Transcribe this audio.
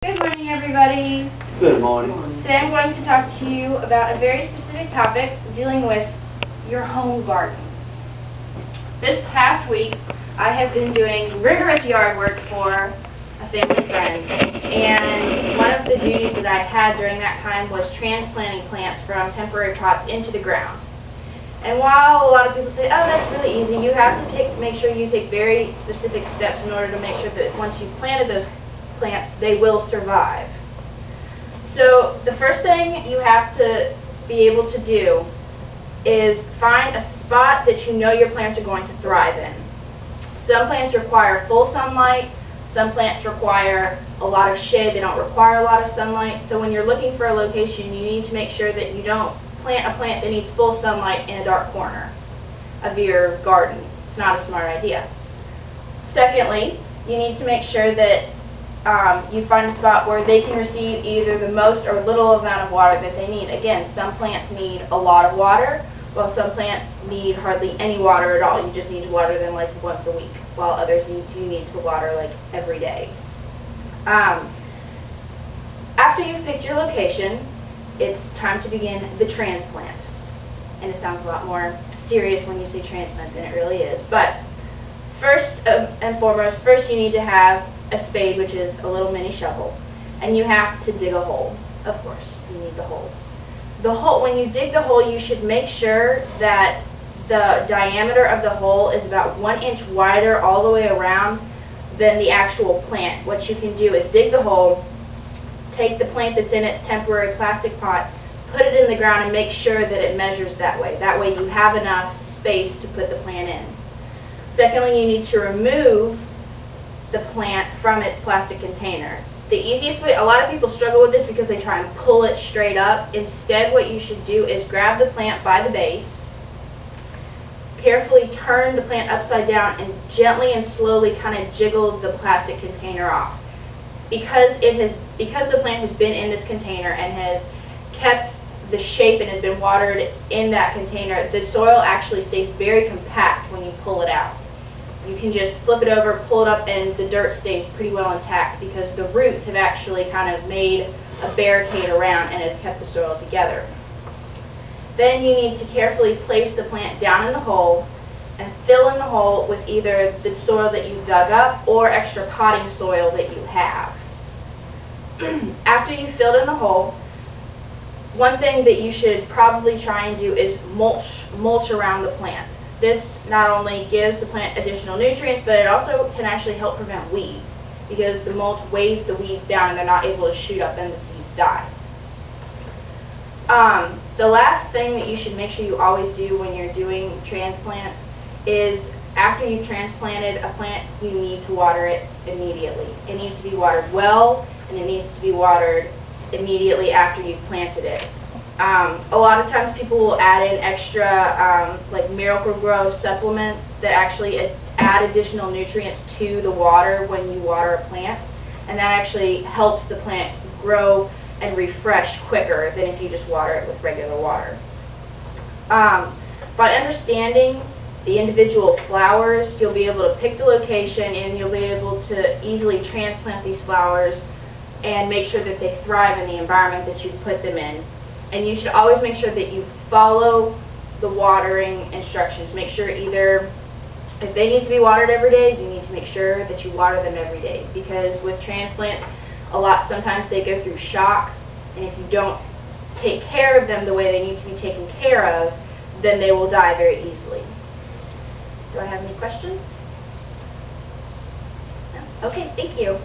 Good morning, everybody. Good morning. Today I'm going to talk to you about a very specific topic dealing with your home garden. This past week, I have been doing rigorous yard work for a family friend, and one of the duties that I had during that time was transplanting plants from temporary pots into the ground. And while a lot of people say, oh, that's really easy, you have to make sure you take very specific steps in order to make sure that once you've planted those plants, they will survive. So the first thing you have to be able to do is find a spot that you know your plants are going to thrive in. Some plants require full sunlight, some plants require a lot of shade, they don't require a lot of sunlight. So when you're looking for a location, you need to make sure that you don't plant a plant that needs full sunlight in a dark corner of your garden. It's not a smart idea. Secondly, you need to make sure that you find a spot where they can receive either the most or little amount of water that they need. Again, some plants need a lot of water, while some plants need hardly any water at all. You just need to water them like once a week, while others you need to water like every day. After you've picked your location, it's time to begin the transplant. And it sounds a lot more serious when you say transplant than it really is. But first and foremost, you need to have a spade, which is a little mini shovel. And you have to dig a hole. Of course, you need the hole. When you dig the hole, you should make sure that the diameter of the hole is about 1 inch wider all the way around than the actual plant. What you can do is dig the hole, take the plant that's in its temporary plastic pot, put it in the ground, and make sure that it measures that way. That way you have enough space to put the plant in. Secondly, you need to remove the plant from its plastic container. The easiest way, a lot of people struggle with this because they try and pull it straight up. Instead, what you should do is grab the plant by the base, carefully turn the plant upside down, and gently and slowly kind of jiggle the plastic container off. Because the plant has been in this container and has kept the shape and has been watered in that container, the soil actually stays very compact when you pull it out. You can just flip it over, pull it up, and the dirt stays pretty well intact because the roots have actually kind of made a barricade around and has kept the soil together. Then you need to carefully place the plant down in the hole and fill in the hole with either the soil that you dug up or extra potting soil that you have. After you've filled in the hole, one thing that you should probably try and do is mulch around the plant. This not only gives the plant additional nutrients, but it also can actually help prevent weeds because the mulch weighs the weeds down and they're not able to shoot up and the seeds die. The last thing that you should make sure you always do when you're doing transplants is after you've transplanted a plant, you need to water it immediately. It needs to be watered well, and it needs to be watered immediately after you've planted it. A lot of times people will add in extra like Miracle-Gro supplements that actually add additional nutrients to the water when you water a plant, and that actually helps the plant grow and refresh quicker than if you just water it with regular water. By understanding the individual flowers, you'll be able to pick the location and you'll be able to easily transplant these flowers and make sure that they thrive in the environment that you've put them in. And you should always make sure that you follow the watering instructions. Make sure either if they need to be watered every day, you need to make sure that you water them every day. Because with transplants, sometimes they go through shock, and if you don't take care of them the way they need to be taken care of, then they will die very easily. Do I have any questions? No? Okay, thank you.